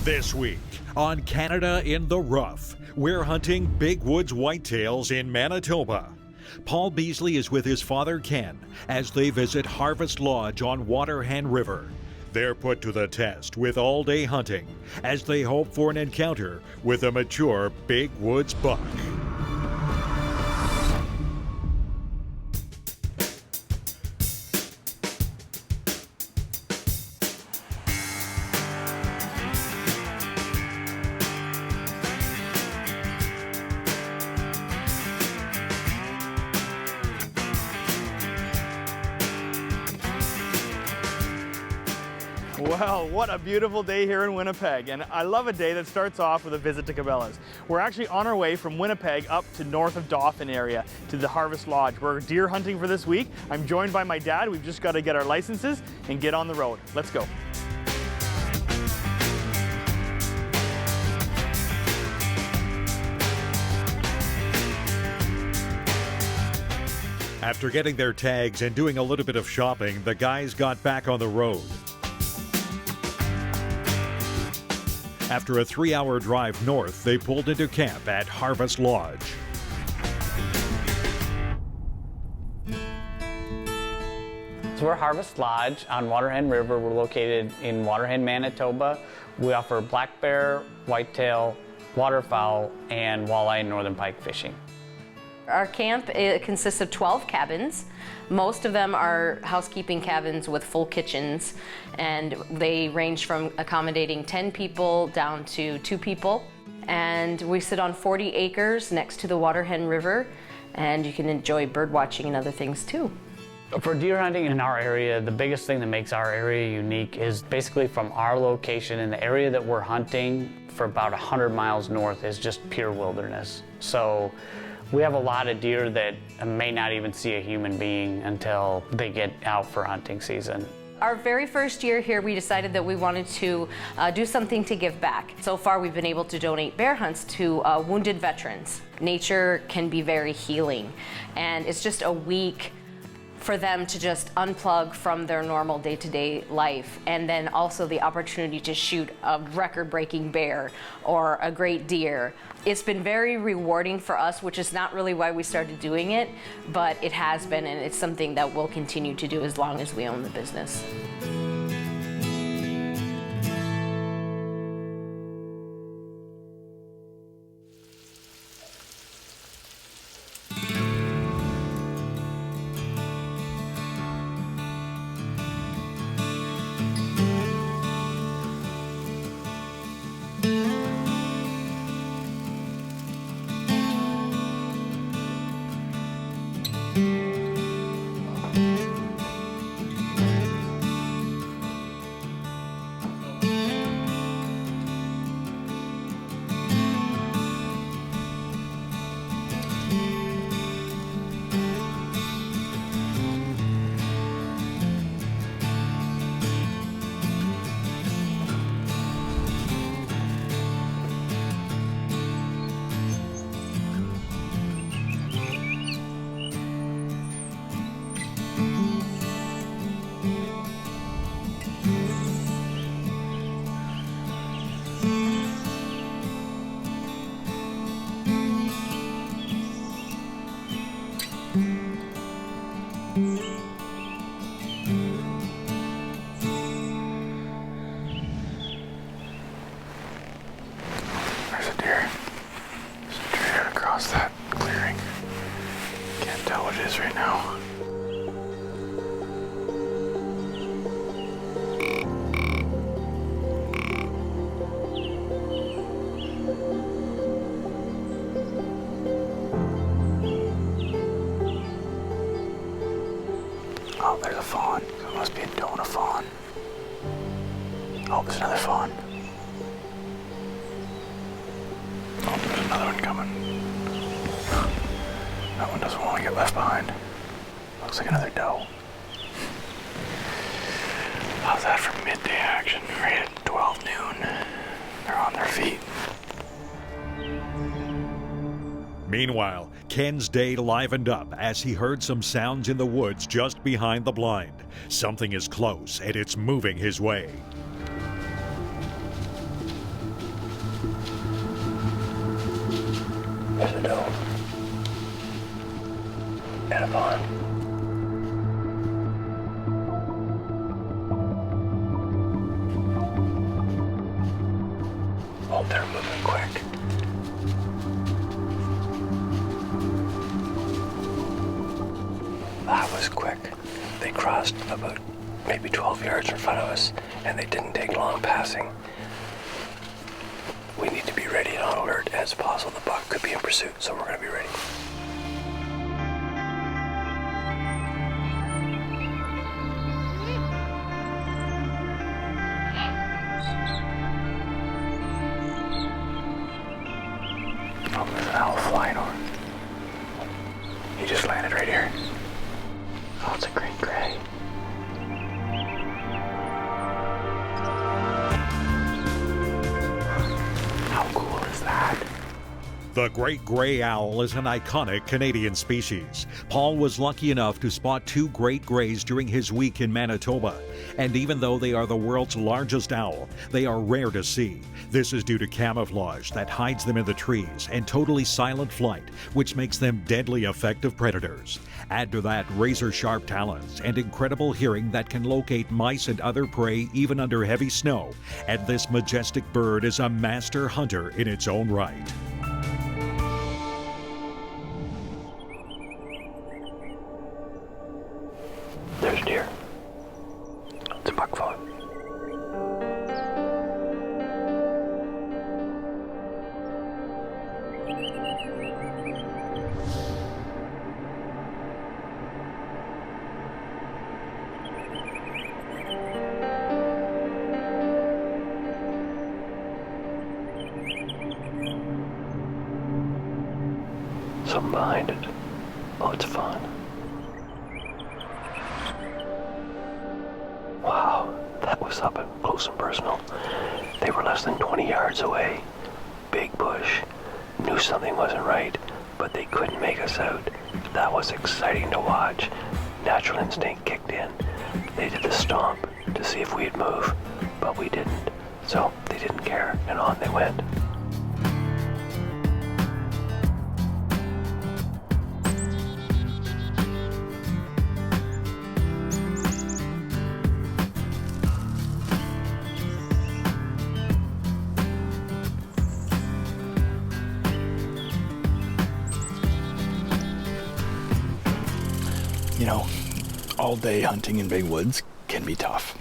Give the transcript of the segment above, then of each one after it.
This week on Canada in the Rough, we're hunting big woods whitetails in Manitoba. Paul Beasley is with his father Ken as they visit Harvest Lodge on Waterhen River. They're put to the test with all-day hunting as they hope for an encounter with a mature big woods buck. Well, what a beautiful day here in Winnipeg, and I love a day that starts off with a visit to Cabela's. We're actually on our way from Winnipeg up to north of Dauphin area to the Harvest Lodge. We're deer hunting for this week. I'm joined by my dad. We've just got to get our licenses and get on the road. Let's go. After getting their tags and doing a little bit of shopping, the guys got back on the road. After a 3-hour drive north, they pulled into camp at Harvest Lodge. So we're Harvest Lodge on Waterhen River. We're located in Waterhen, Manitoba. We offer black bear, whitetail, waterfowl, and walleye and northern pike fishing. Our camp consists of 12 cabins. Most of them are housekeeping cabins with full kitchens, and they range from accommodating 10 people down to 2 people. And we sit on 40 acres next to the Waterhen River, and you can enjoy bird watching and other things too. For deer hunting in our area, the biggest thing that makes our area unique is basically from our location in the area that we're hunting for about 100 miles north is just pure wilderness. So we have a lot of deer that may not even see a human being until they get out for hunting season. Our very first year here, we decided that we wanted to do something to give back. So far, we've been able to donate bear hunts to wounded veterans. Nature can be very healing, and it's just a week for them to just unplug from their normal day-to-day life, and then also the opportunity to shoot a record-breaking bear or a great deer. It's been very rewarding for us, which is not really why we started doing it, but it has been, and it's something that we'll continue to do as long as we own the business. There's a deer. There's a deer across that clearing. Can't tell what it is right now. Oh, there's a fawn. So it must be a donut fawn. Oh, there's another fawn. Oh, there's another one coming. That one doesn't want to get left behind. Looks like another doe. How's that for midday action? Right at 12 noon. They're on their feet. Meanwhile, Ken's day livened up as he heard some sounds in the woods just behind the blind. Something is close and it's moving his way. kind of on. Oh, they're moving quick. That was quick. They crossed about maybe 12 yards in front of us, and they didn't take long passing. We need to be ready and on alert, and it's possible the buck could be in pursuit, so we're going to be ready. Oh, there's an owl flying over. He just landed right here. Oh, it's a great gray. How cool is that? The great gray owl is an iconic Canadian species. Paul was lucky enough to spot 2 great grays during his week in Manitoba. And even though they are the world's largest owl, they are rare to see. This is due to camouflage that hides them in the trees and totally silent flight, which makes them deadly effective predators. Add to that razor-sharp talons and incredible hearing that can locate mice and other prey even under heavy snow, and this majestic bird is a master hunter in its own right. There's a deer. It's a buckthorn. Something behind it. Oh, it's fun. Wow, that was up and close and personal. They were less than 20 yards away. Big bush. Knew something wasn't right, but they couldn't make us out. That was exciting to watch. Natural instinct kicked in. They did the stomp to see if we'd move, but we didn't. So they didn't care, and on they went. You know, all day hunting in big woods can be tough.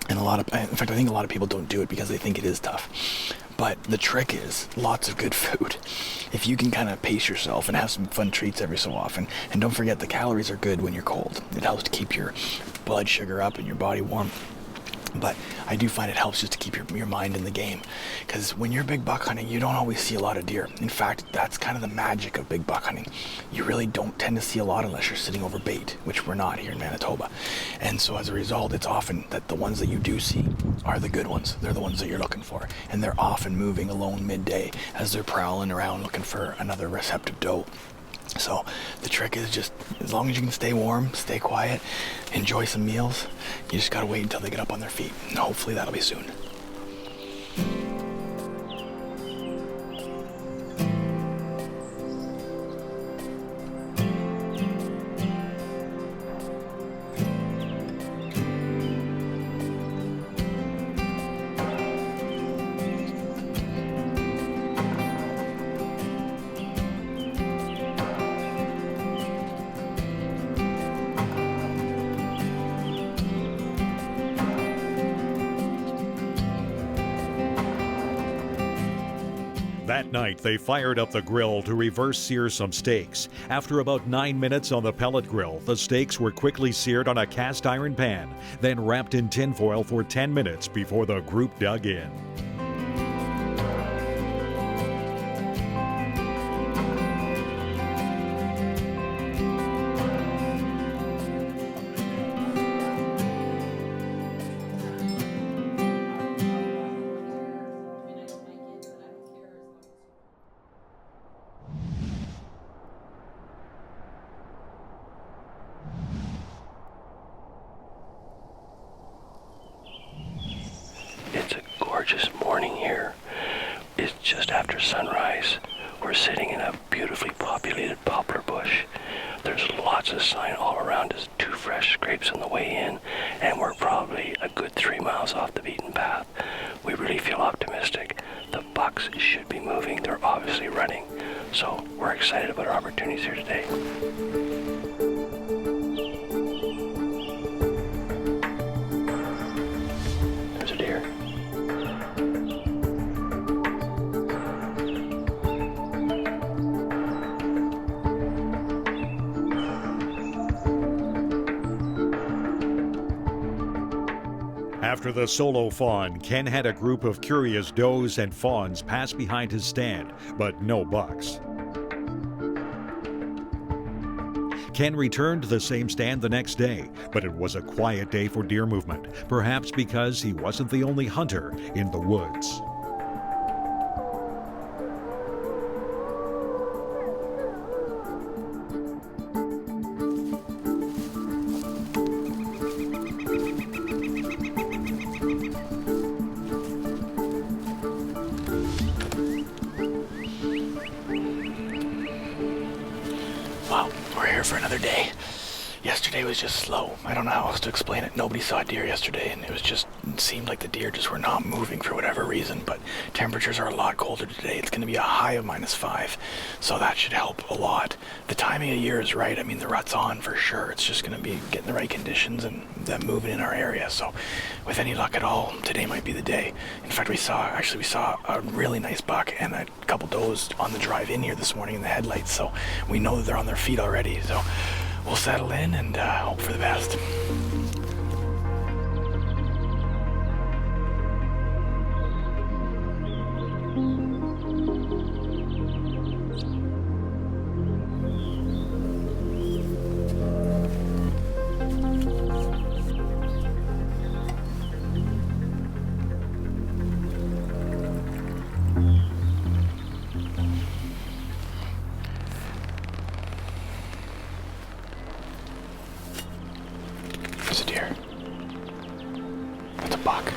And in fact, I think a lot of people don't do it because they think it is tough. But the trick is lots of good food. If you can kind of pace yourself and have some fun treats every so often, and don't forget the calories are good when you're cold. It helps to keep your blood sugar up and your body warm. But I do find it helps just to keep your mind in the game, because when you're big buck hunting, you don't always see a lot of deer. In fact, that's kind of the magic of big buck hunting. You really don't tend to see a lot unless you're sitting over bait, which we're not here in Manitoba. And so as a result, it's often that the ones that you do see are the good ones. They're the ones that you're looking for, and they're often moving alone midday as they're prowling around looking for another receptive doe. So the trick is just, as long as you can stay warm, stay quiet, enjoy some meals, you just gotta wait until they get up on their feet. And hopefully that'll be soon. That night, they fired up the grill to reverse sear some steaks. After about 9 minutes on the pellet grill, the steaks were quickly seared on a cast iron pan, then wrapped in tinfoil for 10 minutes before the group dug in. It's a gorgeous morning here. It's just after sunrise. We're sitting in a beautifully populated poplar bush. There's lots lots of sign all around us, 2 fresh scrapes on the way in, and we're probably a good 3 miles off the beaten path. We really feel optimistic. The bucks should be moving. They're obviously running. So we're excited about our opportunities here today. There's a deer. After the solo fawn, Ken had a group of curious does and fawns pass behind his stand, but no bucks. Ken returned to the same stand the next day, but it was a quiet day for deer movement, perhaps because he wasn't the only hunter in the woods. Well, we're here for another day. Yesterday was just slow. I don't know how else to explain it. Nobody saw deer yesterday, and it seemed like the deer just were not moving for whatever reason, but temperatures are a lot colder today. It's going to be a high of -5, so that should help a lot. The timing of year is right. I mean, the rut's on for sure. It's just going to be getting the right conditions and them moving in our area. So with any luck at all, today might be the day. In fact, we saw a really nice buck and a couple does on the drive in here this morning in the headlights, so we know that they're on their feet already. So we'll settle in and hope for the best. There's a deer. That's a buck.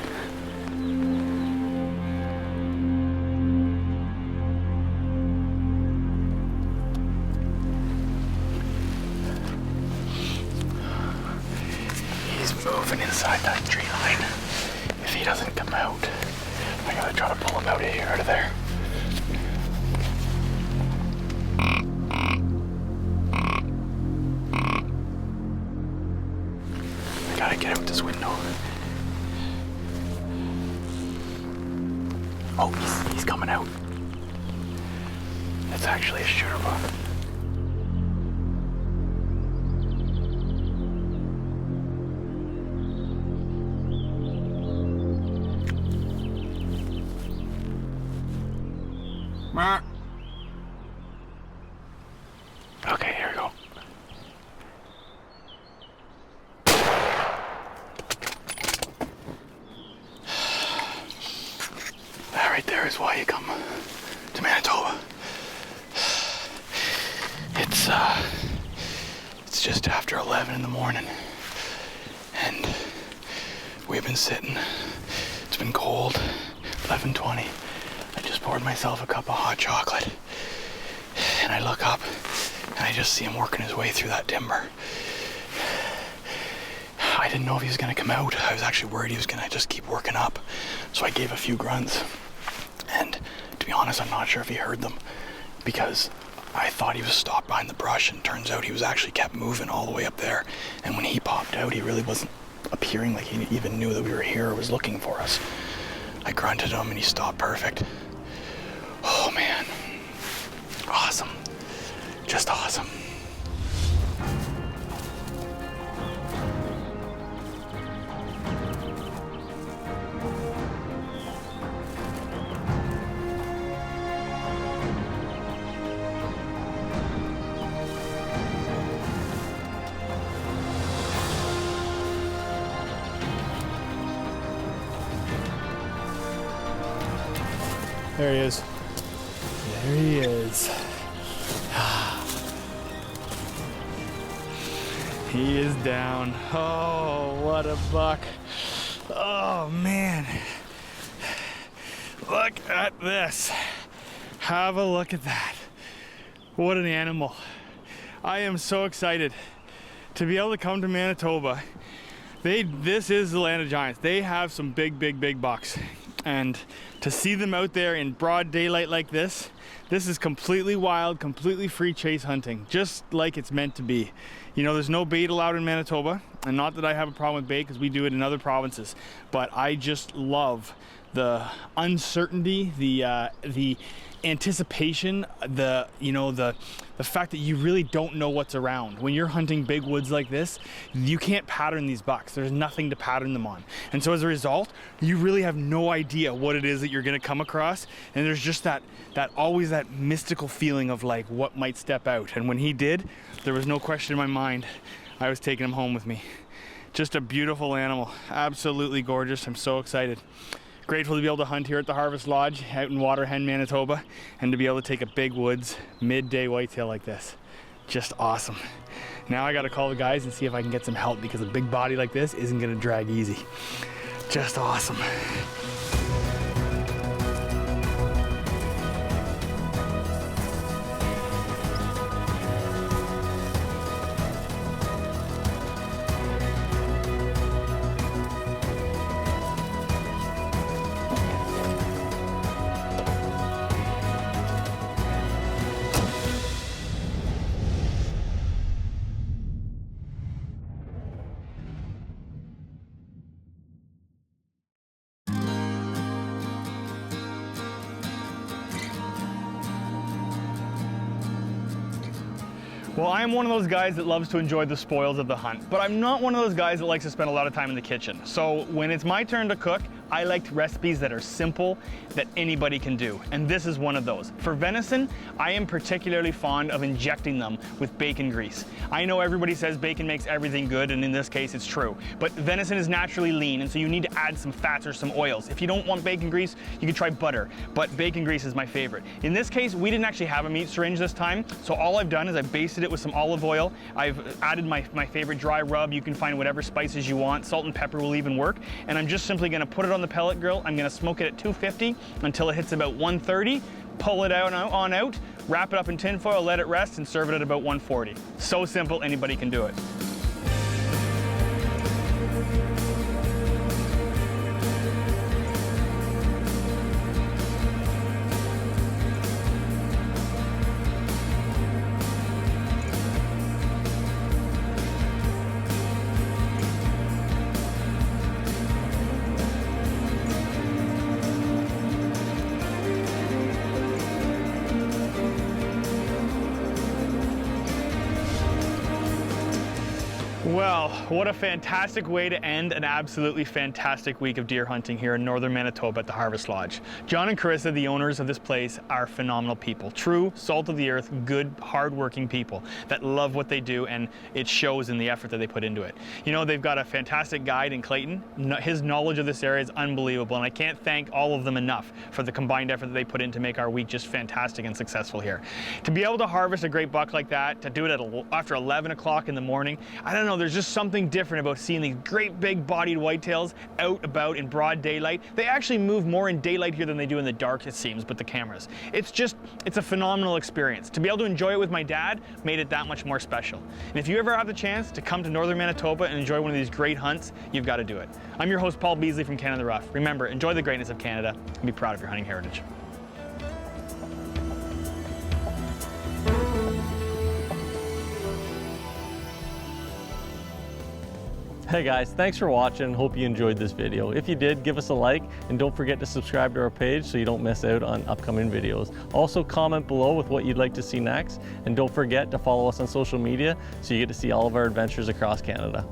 He's moving inside that tree line. If he doesn't come out, I gotta try to pull him out of there. Gotta get out this window. Oh, he's coming out. That's actually a shooter buck. Okay, here we go. That right there is why you come to Manitoba. It's just after 11 in the morning, and we've been sitting. It's been cold. 11:20. I just poured myself a cup of hot chocolate, and I look up, and I just see him working his way through that timber. I didn't know if he was gonna come out. I was actually worried he was gonna just keep working up. So I gave a few grunts. And to be honest, I'm not sure if he heard them, because I thought he was stopped behind the brush, and turns out he was actually kept moving all the way up there. And when he popped out, he really wasn't appearing like he even knew that we were here or was looking for us. I grunted him and he stopped perfect. Oh man. Awesome. Just awesome. There he is. There he is. He is down. Oh, what a buck. Oh, man. Look at this. Have a look at that. What an animal. I am so excited. to be able to come to Manitoba, this is the land of giants. They have some big bucks. And to see them out there in broad daylight like this is completely wild, completely free chase hunting, just like it's meant to be. You know, there's no bait allowed in Manitoba, and not that I have a problem with bait because we do it in other provinces, but I just love the uncertainty, the anticipation, the fact that you really don't know what's around. When you're hunting big woods like this, you can't pattern these bucks. There's nothing to pattern them on. And so as a result, you really have no idea what it is that you're gonna come across. And there's just always that mystical feeling of like what might step out. And when he did, there was no question in my mind, I was taking him home with me. Just a beautiful animal, absolutely gorgeous. I'm so excited. Grateful to be able to hunt here at the Harvest Lodge out in Waterhen, Manitoba, and to be able to take a big woods midday whitetail like this. Just awesome. Now I gotta call the guys and see if I can get some help because a big body like this isn't gonna drag easy. Just awesome. Well, I'm one of those guys that loves to enjoy the spoils of the hunt, but I'm not one of those guys that likes to spend a lot of time in the kitchen. So when it's my turn to cook, I like recipes that are simple, that anybody can do, and this is one of those. For venison, I am particularly fond of injecting them with bacon grease. I know everybody says bacon makes everything good, and in this case it's true, but venison is naturally lean, and so you need to add some fats or some oils. If you don't want bacon grease, you can try butter, but bacon grease is my favorite. In this case, we didn't actually have a meat syringe this time, so all I've done is I basted it with some olive oil. I've added my favorite dry rub. You can find whatever spices you want. Salt and pepper will even work, and I'm just simply gonna put it on the pellet grill. I'm gonna smoke it at 250 until it hits about 130, pull it out, wrap it up in tin foil, let it rest, and serve it at about 140. So simple, anybody can do it. Well, what a fantastic way to end an absolutely fantastic week of deer hunting here in northern Manitoba at the Harvest Lodge. John and Carissa, the owners of this place, are phenomenal people. True, salt of the earth, good, hard-working people that love what they do, and it shows in the effort that they put into it. You know, they've got a fantastic guide in Clayton. His knowledge of this area is unbelievable, and I can't thank all of them enough for the combined effort that they put in to make our week just fantastic and successful here. To be able to harvest a great buck like that, to do it after 11 o'clock in the morning, I don't know, there's just something different about seeing these great big bodied whitetails out about in broad daylight. They actually move more in daylight here than they do in the dark, it seems, with the cameras. It's a phenomenal experience. To be able to enjoy it with my dad made it that much more special. And if you ever have the chance to come to northern Manitoba and enjoy one of these great hunts, you've got to do it. I'm your host, Paul Beasley from Canada Rough. Remember, enjoy the greatness of Canada and be proud of your hunting heritage. Hey guys, thanks for watching. Hope you enjoyed this video. If you did, give us a like and don't forget to subscribe to our page so you don't miss out on upcoming videos. Also comment below with what you'd like to see next, and don't forget to follow us on social media so you get to see all of our adventures across Canada.